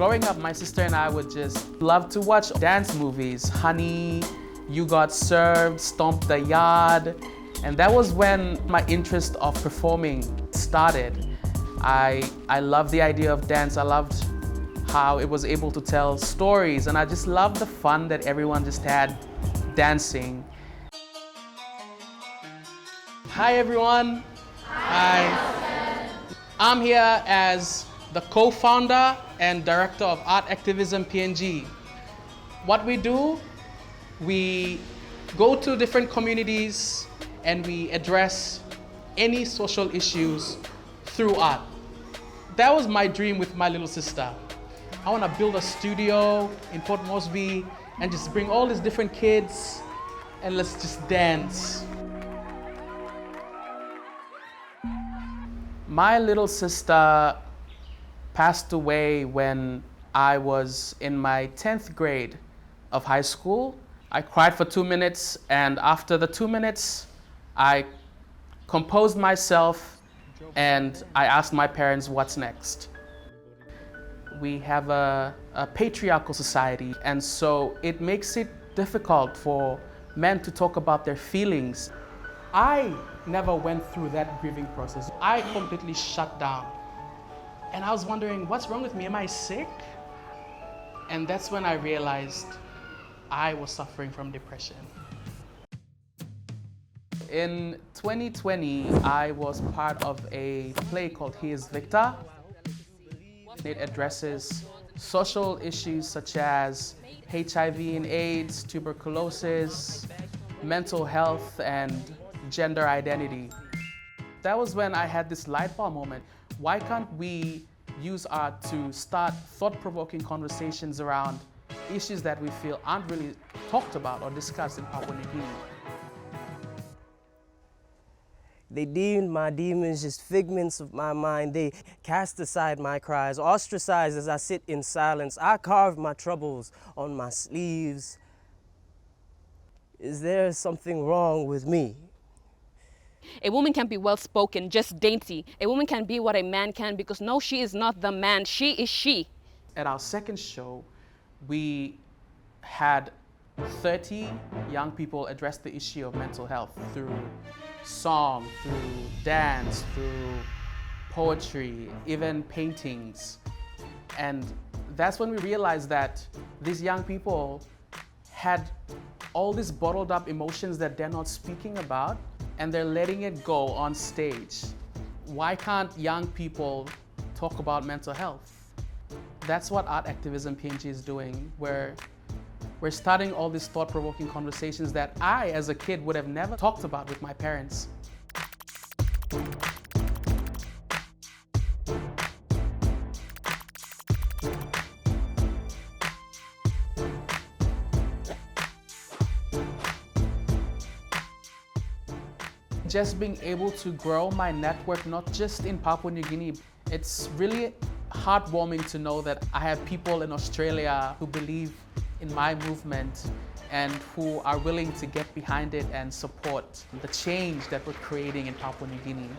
Growing up, my sister and I would just love to watch dance movies. Honey, You Got Served, Stomp the Yard. And that was when my interest of performing started. I loved the idea of dance. I loved how it was able to tell stories, and I just loved the fun that everyone just had dancing. Hi everyone. Hi. I'm here as the co-founder and director of Art Activism PNG. What we do, we go to different communities and we address any social issues through art. That was my dream with my little sister. I want to build a studio in Port Moresby and just bring all these different kids and let's just dance. My little sister passed away when I was in my 10th grade of high school. I cried for 2 minutes, and after the 2 minutes, I composed myself and I asked my parents, what's next? We have a patriarchal society, and so it makes it difficult for men to talk about their feelings. I never went through that grieving process. I completely shut down. And I was wondering, what's wrong with me? Am I sick? And that's when I realized I was suffering from depression. In 2020, I was part of a play called He is Victor. It addresses social issues such as HIV and AIDS, tuberculosis, mental health, and gender identity. That was when I had this light bulb moment. Why can't we use art to start thought-provoking conversations around issues that we feel aren't really talked about or discussed in Papua New Guinea? They deemed my demons just figments of my mind. They cast aside my cries, ostracized as I sit in silence. I carved my troubles on my sleeves. Is there something wrong with me? A woman can be well-spoken, just dainty. A woman can be what a man can, because no, she is not the man, she is she. At our second show, we had 30 young people address the issue of mental health through song, through dance, through poetry, even paintings. And that's when we realized that these young people had all these bottled up emotions that they're not speaking about, and they're letting it go on stage. Why can't young people talk about mental health? That's what Art Activism PNG is doing, where we're starting all these thought-provoking conversations that I, as a kid, would have never talked about with my parents. Just being able to grow my network, not just in Papua New Guinea, it's really heartwarming to know that I have people in Australia who believe in my movement and who are willing to get behind it and support the change that we're creating in Papua New Guinea.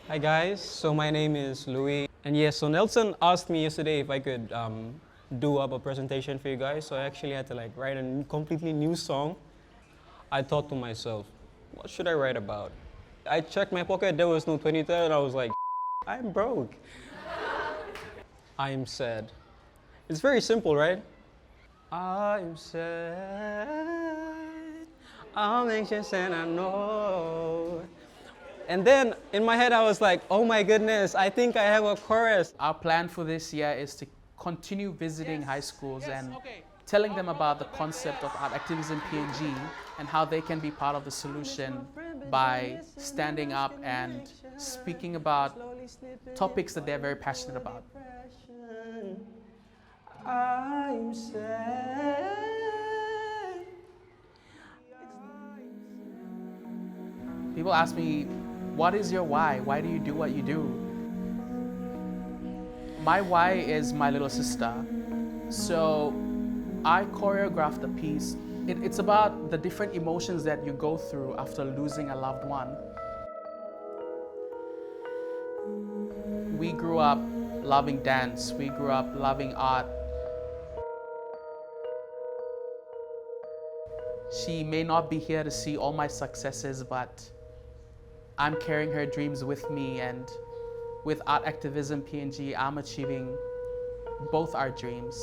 Hi guys, so my name is Louis. And yes, so Nelson asked me yesterday if I could do up a presentation for you guys. So I actually had to write a completely new song. I thought to myself, what should I write about? I checked my pocket, there was no 2010, and I was like, I'm broke. I'm sad. It's very simple, right? I'm sad, I'm anxious and I know. And then in my head I was like, oh my goodness, I think I have a chorus. Our plan for this year is to continue visiting high schools and telling them about the concept of Art Activism PNG and how they can be part of the solution by standing up and speaking about topics that they're very passionate about. I'm sad. People ask me, what is your why? Why do you do what you do? My why is my little sister. So I choreographed a piece. It's about the different emotions that you go through after losing a loved one. We grew up loving dance. We grew up loving art. She may not be here to see all my successes, but I'm carrying her dreams with me, and with Art Activism PNG, I'm achieving both our dreams.